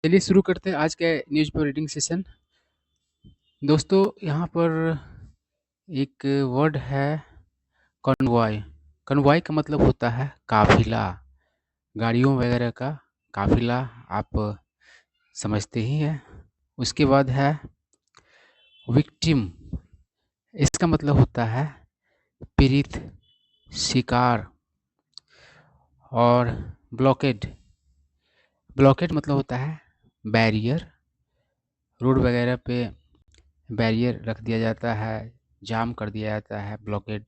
चलिए शुरू करते हैं आज के न्यूज़ पेपर रीडिंग सेशन। दोस्तों यहाँ पर एक वर्ड है कन्वॉय। कन्वॉय का मतलब होता है काफिला, गाड़ियों वगैरह का काफिला, आप समझते ही हैं। उसके बाद है विक्टिम, इसका मतलब होता है पीड़ित, शिकार। और ब्लॉकेड, ब्लॉकेड मतलब होता है बैरियर, रोड वगैरह पे बैरियर रख दिया जाता है, जाम कर दिया जाता है, ब्लॉकेड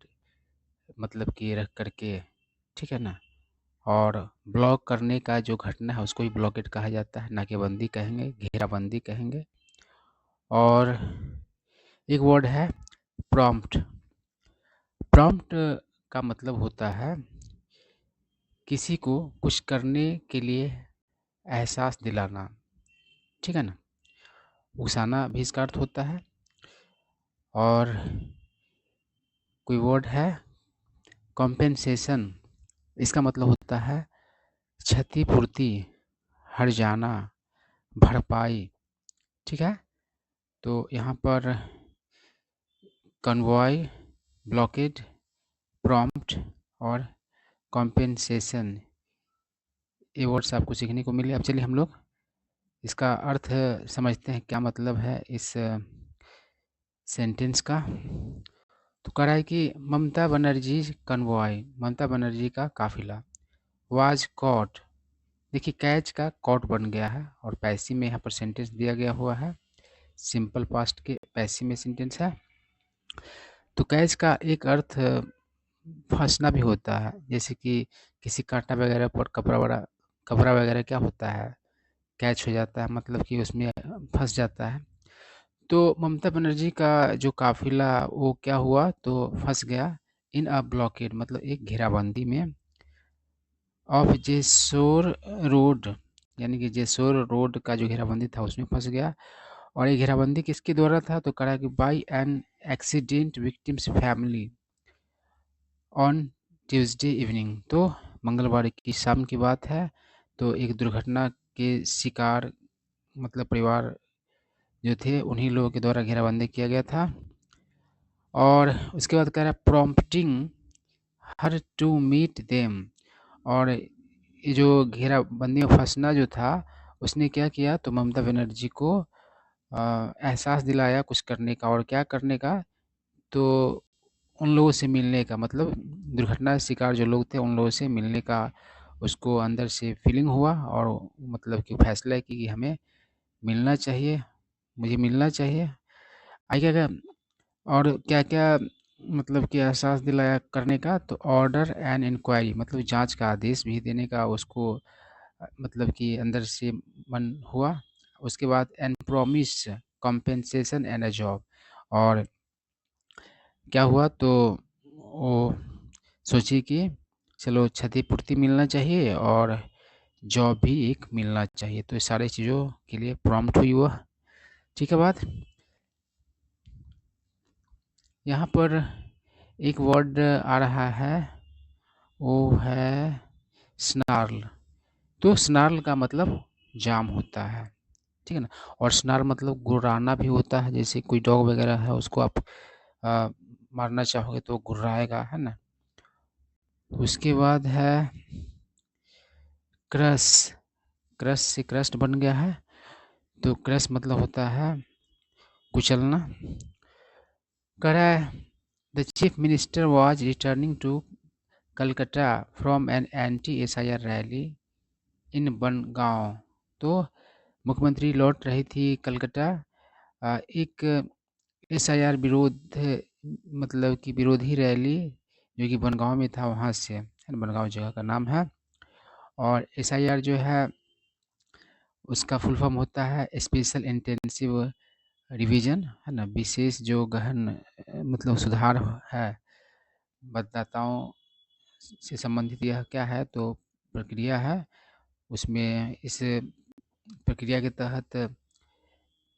मतलब कि रख करके, ठीक है ना। और ब्लॉक करने का जो घटना है उसको ही ब्लॉकेट कहा जाता है, नाकेबंदी कहेंगे, घेराबंदी कहेंगे। और एक वर्ड है प्रॉम्प्ट। प्रॉम्प्ट का मतलब होता है किसी को कुछ करने के लिए एहसास दिलाना, ठीक है ना। उकसाना भी इसका अर्थ होता है। और कोई वर्ड है कॉम्पेंसेशन, इसका मतलब होता है क्षतिपूर्ति, हर्जाना, भरपाई, ठीक है। तो यहाँ पर कन्वॉय, ब्लॉकेड, प्रॉम्प्ट और कॉम्पेंसेशन, ये वर्ड्स आपको सीखने को मिले। अब चलिए हम लोग इसका अर्थ समझते हैं, क्या मतलब है इस सेंटेंस का। तो कह रहा है कि ममता बनर्जी कन्वॉय, ममता बनर्जी का काफिला, वाज कॉट, देखिए कैच का कॉट बन गया है और पैसिव में यहाँ पर सेंटेंस दिया गया हुआ है, सिंपल पास्ट के पैसिव में सेंटेंस है। तो कैच का एक अर्थ फंसना भी होता है, जैसे कि किसी कांटा वगैरह पर कपड़ा वगैरह क्या होता है, कैच हो जाता है, मतलब कि उसमें फंस जाता है। तो ममता बनर्जी का जो काफिला वो क्या हुआ, तो फंस गया इन अ ब्लॉकेड, मतलब एक घेराबंदी में, ऑफ जेसोर रोड, यानी कि जेसोर रोड का जो घेराबंदी था उसमें फंस गया। और ये घेराबंदी किसके द्वारा था, तो कहा कि by an accident victims family on Tuesday evening, तो मंगलवार की शाम की बात है। तो एक दुर्घटना के शिकार मतलब परिवार जो थे उन्हीं लोगों के द्वारा घेराबंदी किया गया था। और उसके बाद कह रहा है prompting her to meet them, और ये जो घेराबंदी में फंसना जो था उसने क्या किया, तो ममता बनर्जी को एहसास दिलाया कुछ करने का, और क्या करने का, तो उन लोगों से मिलने का, मतलब दुर्घटना शिकार जो लोग थे उन लोगों से मिलने का उसको अंदर से फीलिंग हुआ, और मतलब कि फैसला की कि हमें मिलना चाहिए, मुझे मिलना चाहिए। आगे क्या, और क्या-क्या मतलब कि एहसास दिलाया करने का, तो ऑर्डर एंड इंक्वायरी, मतलब जांच का आदेश भी देने का उसको मतलब कि अंदर से मन हुआ। उसके बाद and promise compensation and a job, और क्या हुआ, तो वो सोची कि चलो क्षतिपूर्ति मिलना चाहिए और जॉब भी एक मिलना चाहिए, तो इस सारी चीज़ों के लिए प्रॉम्प्ट हुई वह, ठीक है बात। यहाँ पर एक वर्ड आ रहा है, वो है स्नार्ल। तो स्नार्ल का मतलब जाम होता है, ठीक है ना। और स्नार्ल मतलब गुर्राना भी होता है, जैसे कोई डॉग वगैरह है उसको आप आ, मारना चाहोगे तो गुर्राएगा, है ना। उसके बाद है क्रश, क्रश से क्रस्ट बन गया है, तो क्रश मतलब होता है कुचलना। कह रहा है the chief minister was returning to Calcutta from an anti SIR rally in Bangaon, तो मुख्यमंत्री लौट रही थी कलकत्ता एक SIR विरोध, मतलब कि विरोधी रैली जो कि बनगांव में था वहाँ से, बनगांव जगह का नाम है। और SIR जो है उसका फुल फॉर्म होता है स्पेशल इंटेंसिव रिवीजन, है ना, विशेष जो गहन मतलब सुधार है मतदाताओं से संबंधित, यह क्या है, तो प्रक्रिया है। उसमें इस प्रक्रिया के तहत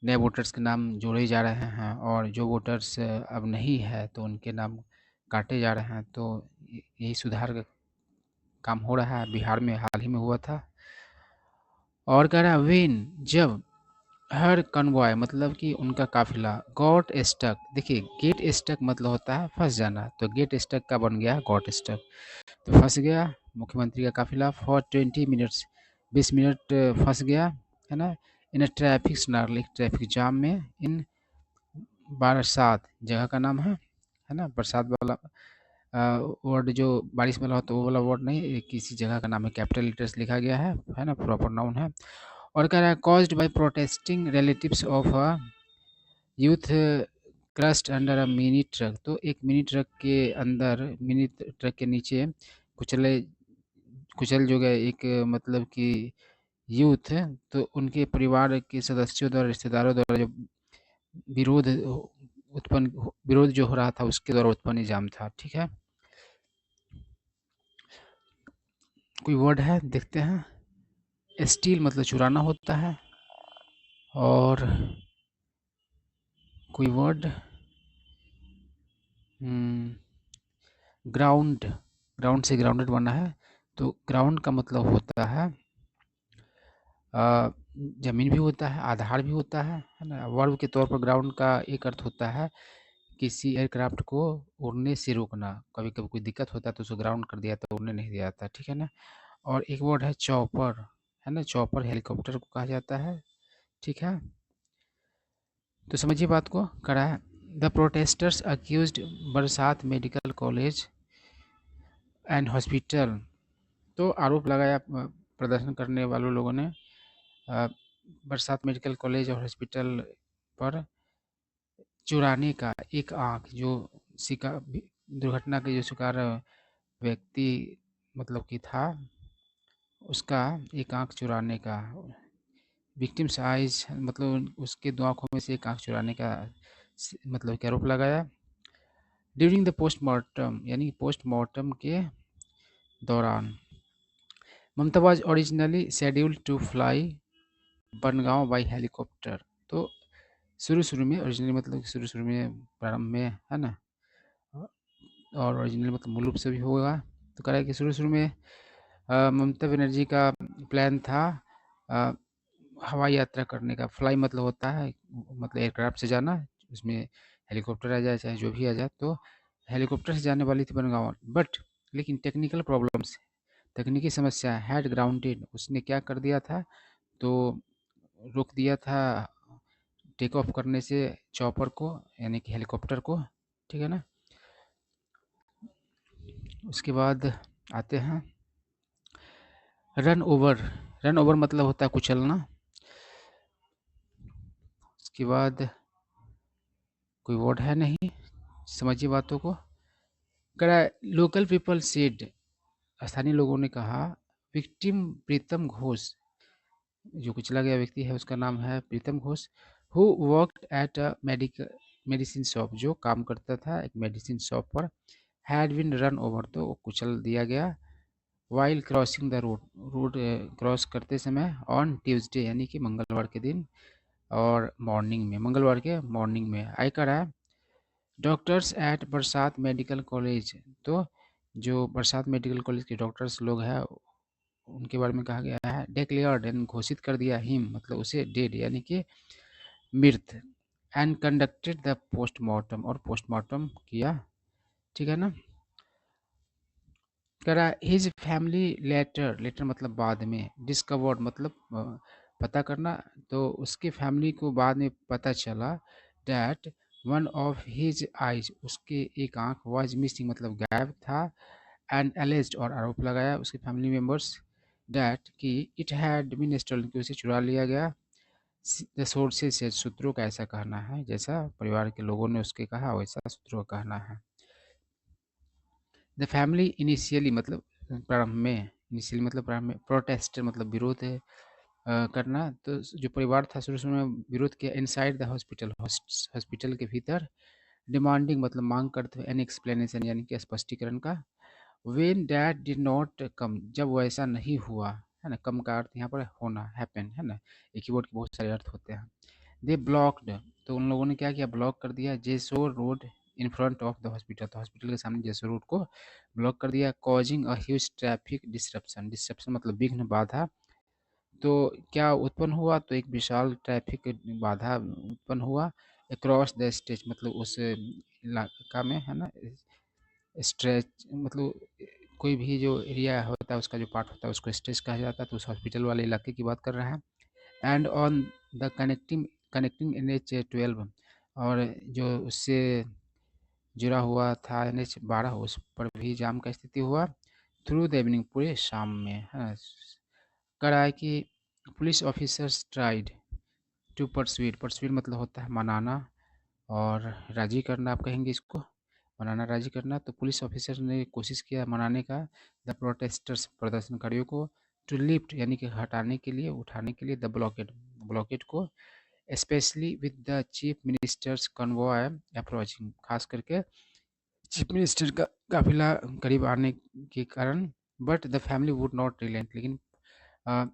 नए वोटर्स के नाम जोड़े जा रहे हैं, और जो वोटर्स अब नहीं है तो उनके नाम काटे जा रहे हैं। तो यही सुधार का काम हो रहा है, बिहार में हाल ही में हुआ था। और कह रहा है व्हेन, जब हर कन्वॉय मतलब कि उनका काफिला गॉट स्टक। देखिए गेट स्टक मतलब होता है फंस जाना, तो गेट स्टक का बन गया गॉट स्टक, तो फंस गया मुख्यमंत्री का काफिला फॉर 20 मिनट्स, 20 मिनट फंस गया, है ना, इन ट्रैफिक स्नारल, एक ट्रैफिक जाम में, इन बरसात जगह का नाम है ना, बरसात वाला वर्ड जो बारिश वाला होता है वो वाला वर्ड नहीं, ये किसी जगह का नाम है, कैपिटल लेटर्स लिखा गया है ना, प्रॉपर नाउन है। और कह रहा है caused by protesting relatives of a youth crust under a mini truck, तो एक मिनी ट्रक के अंदर, मिनी ट्रक के नीचे कुचले कुचल जो गए एक मतलब कि यूथ है, तो उनके परिवार के सदस्यों द्वारा, रिश्तेदारों द्वारा जो विरोध जो हो रहा था उसके द्वारा उत्पन्न जाम था। ठीक है, कोई वर्ड है देखते हैं। स्टील मतलब चुराना होता है, और कोई वर्ड ग्राउंड, ग्राउंड से ग्राउंडेड बना है, तो ग्राउंड का मतलब होता है ज़मीन भी होता है, आधार भी होता है ना। वर्ब के तौर पर ग्राउंड का एक अर्थ होता है किसी एयरक्राफ्ट को उड़ने से रोकना, कभी कभी कोई दिक्कत होता है तो उसको ग्राउंड कर दिया तो उड़ने नहीं दिया जाता, ठीक है ना। और एक वर्ड है चॉपर, है ना, चॉपर हेलीकॉप्टर को कहा जाता है, ठीक है। तो समझिए बात को, करा है द प्रोटेस्टर्स अक्यूज्ड बरसात मेडिकल कॉलेज एंड हॉस्पिटल, तो आरोप लगाया प्रदर्शन करने वालों लोगों ने बरसात मेडिकल कॉलेज और हॉस्पिटल पर चुराने का एक आँख, जो शिकार दुर्घटना के जो शिकार व्यक्ति मतलब कि था, उसका एक आँख चुराने का, विक्टिम्स आइज मतलब उसके दो आँखों में से एक आँख चुराने का मतलब कि आरोप लगाया। ड्यूरिंग द पोस्टमार्टम, यानी पोस्टमार्टम के दौरान, Mamata was originally scheduled to fly Bangaon by helicopter, तो शुरू में ओरिजिनली मतलब शुरू में प्रारंभ में, है ना, और ओरिजिनल मतलब मूल रूप से भी होगा। तो कह रहा है कि शुरू में ममता बनर्जी का प्लान था अ, हवाई यात्रा करने का। फ्लाई मतलब होता है मतलब एयरक्राफ्ट से जाना, उसमें हेलीकॉप्टर आ जाए चाहे जो भी आ जाए, तो हेलीकॉप्टर से जाने वाली थी बनगांव, बट लेकिन टेक्निकल प्रॉब्लम्स, तकनीकी समस्या हैड ग्राउंडेड, उसने क्या कर दिया था, तो रोक दिया था टेक ऑफ करने से चॉपर को, यानी कि हेलीकॉप्टर को, ठीक है ना। उसके बाद आते हैं रन ओवर, रन ओवर मतलब होता है कुचलना। उसके बाद कोई वर्ड है नहीं, समझिए बातों को। करा लोकल पीपल सेड, स्थानीय लोगों ने कहा, विक्टिम प्रीतम घोष, जो कुचला गया व्यक्ति है उसका नाम है Pritam Ghosh, who worked at a medicine shop, जो काम करता था एक मेडिसिन शॉप पर, हैड बीन रन ओवर, तो वो कुचल दिया गया, while crossing the road, road cross करते समय, ऑन ट्यूसडे यानी कि मंगलवार के दिन, और मॉर्निंग में, मंगलवार के मॉर्निंग में। आई कर है डॉक्टर्स एट बरसात मेडिकल कॉलेज, तो जो बरसात मेडिकल कॉलेज के डॉक्टर्स लोग हैं उनके बारे में कहा गया है, डिक्लेयर्ड यानी घोषित कर दिया, हिम मतलब उसे डेड यानी कि मृत, एंड कंडक्टेड द पोस्टमार्टम, और पोस्टमार्टम किया, ठीक है ना। कह रहा है हिज फैमिली लेटर, लेटर मतलब बाद में, डिस्कवर्ड मतलब पता करना, तो उसके फैमिली को बाद में पता चला, that one of his eyes, उसके एक आंख, वाज मिसिंग मतलब गायब था, एंड एलेज्ड और आरोप लगाया उसके फैमिली मेंबर्स, डैट कि इट हैड बीन स्टोलन, कि उसे चुरा लिया गया। द सोर्सेज से, सूत्रों का ऐसा कहना है, जैसा परिवार के लोगों ने उसके कहा वैसा सूत्रों का कहना है। द फैमिली इनिशियली मतलब प्रारंभ में, इनिशियली मतलब प्रारंभ में, प्रोटेस्ट मतलब विरोध है करना, तो जो परिवार था शुरू में विरोध किया, इनसाइड द हॉस्पिटल, हॉस्पिटल के भीतर, डिमांडिंग मतलब मांग करते हुए, एन एक्सप्लेनेशन यानी कि स्पष्टीकरण का, when that did not come, जब वैसा नहीं हुआ, है ना, कम का अर्थ यहाँ पर होना, हैपन, है ना, एक ही वर्ड के बहुत सारे अर्थ होते हैं। दे ब्लॉक्ड, तो उन लोगों ने क्या किया, ब्लॉक कर दिया Jessore road in front of the hospital, तो हॉस्पिटल के सामने जेसोर रोड को ब्लॉक कर दिया, causing a huge traffic disruption, disruption मतलब विघ्न, बाधा, तो क्या उत्पन्न हुआ, तो एक विशाल ट्रैफिक बाधा उत्पन्न हुआ अक्रॉस द स्टेज, मतलब उस इलाका में, है ना, स्ट्रेच मतलब कोई भी जो एरिया होता है उसका जो पार्ट होता है उसको स्ट्रेच कहा जाता है, तो उस हॉस्पिटल वाले इलाके की बात कर रहा है। And on the connecting connecting NH-12, और जो उससे जुड़ा हुआ था NH-12, उस पर भी जाम का स्थिति हुआ थ्रू द इवनिंग, पूरे शाम में है। कर रहा है कि पुलिस ऑफिसर्स ट्राइड टू परsuade, परsuade मतलब होता है मनाना और राजी करना, आप कहेंगे इसको, मनाना राजी करना। तो पुलिस ऑफिसर ने कोशिश किया मनाने का द प्रोटेस्टर्स, प्रदर्शनकारियों को, टू लिफ्ट यानी कि हटाने के लिए, उठाने के लिए द ब्लॉकेट, ब्लॉकेट को, specially with the chief ministers convoy approaching, खास करके चीफ मिनिस्टर का काफिला करीब आने के कारण। But the family would not reliant, लेकिन अ,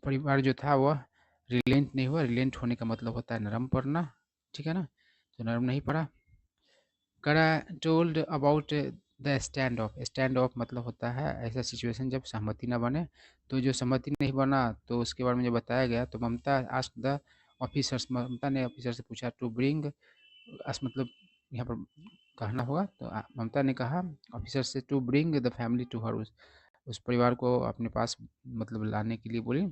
परिवार जो था वह रिलेंट नहीं हुआ। रिलेंट होने का मतलब होता है नरम पड़ना, ठीक है ना, तो नरम नहीं पड़ा। करा told about the stand of, stand of मतलब होता है ऐसा सिचुएशन जब सहमति ना बने, तो जो सहमति नहीं बना तो उसके बारे में जो बताया गया, तो ममता आस्क द ऑफिसर्स, ममता ने ऑफिसर से पूछा टू ब्रिंग अस, मतलब यहाँ पर कहना होगा, तो ममता ने कहा ऑफिसर से to bring the family to her, उस परिवार को अपने पास मतलब लाने के लिए बोली।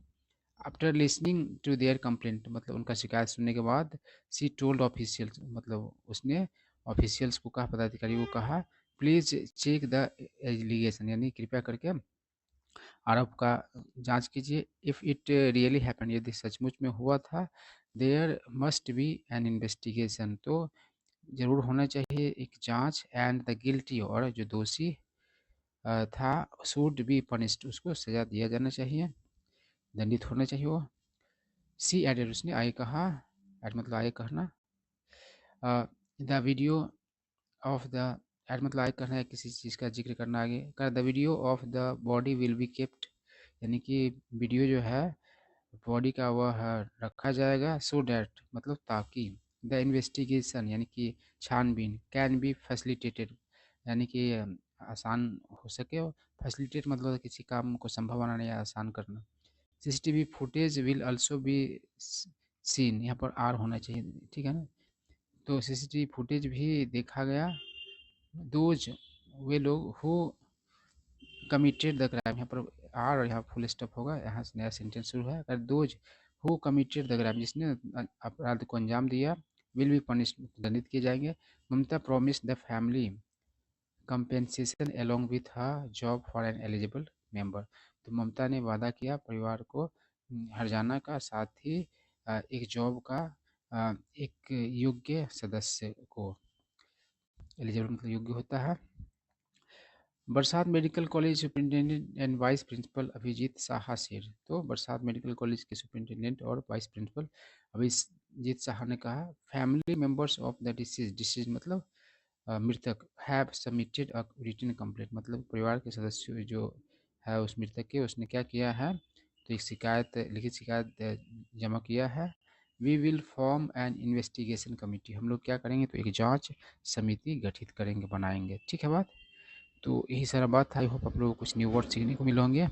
After listening to their complaint, मतलब उनका शिकायत सुनने के बाद, सी टोल्ड ऑफिशियल्स, मतलब उसने ऑफिशियल्स को कहा, पदाधिकारी को कहा, प्लीज चेक द एलिगेशन, यानी कृपया करके आरोप का जांच कीजिए। इफ़ इट रियली हैपन, यदि सचमुच में हुआ था, there must be an investigation, तो जरूर होना चाहिए एक जांच, एंड द गिल्टी, और जो दोषी था, शुड बी पनिश्ड, उसको सजा दिया जाना चाहिए, दंडित होना चाहिए वो। सी एडेड, उसने आगे कहा, एड मतलब आगे कहना, the video of the, add मतलब आगे कहना है किसी चीज़ का जिक्र करना, आगे कर the video of the body will be kept, यानी कि वीडियो जो है बॉडी का वह रखा जाएगा, सो डैट मतलब ताकि, द इन्वेस्टिगेशन यानी कि छानबीन, कैन बी फैसिलिटेटेड, यानी कि आसान हो सके, और फैसिलिटेट मतलब किसी काम को संभव बनाना या आसान करना। CCTV footage will also be seen, यहाँ पर आर होना चाहिए, ठीक है ना, तो CCTV फुटेज भी देखा गया। दोज, वे लोग हु कमिटेड द क्राइम, यहाँ पर आर और यहाँ फुल स्टॉप होगा, यहाँ से नया सेंटेंस शुरू है। अगर those who committed the crime, जिसने अपराध को अंजाम दिया, विल बी पनिश्ड, दंडित किए जाएंगे। Mamata promise the family compensation along with her job for an eligible member, तो ममता ने वादा किया परिवार को हर्जाना का, साथ ही एक जॉब का एक योग्य सदस्य को, एलिजिबल मतलब योग्य होता है। Barasat medical college superintendent and vice principal Abhijit Saha shared, तो बरसात मेडिकल कॉलेज के सुपरिटेंडेंट और वाइस प्रिंसिपल अभिजीत साहा ने कहा, family members of the deceased, deceased मतलब मृतक, have submitted a written complaint, मतलब परिवार के सदस्य जो है उस मृतक के, उसने क्या किया है, तो एक शिकायत, लिखित शिकायत जमा किया है। We will form an investigation committee, हम लोग क्या करेंगे, तो एक जांच समिति गठित करेंगे, बनाएंगे, ठीक है बात। तो यही सारा बात था। आई होप आप लोगों को कुछ न्यू वर्ड सीखने को मिले होंगे।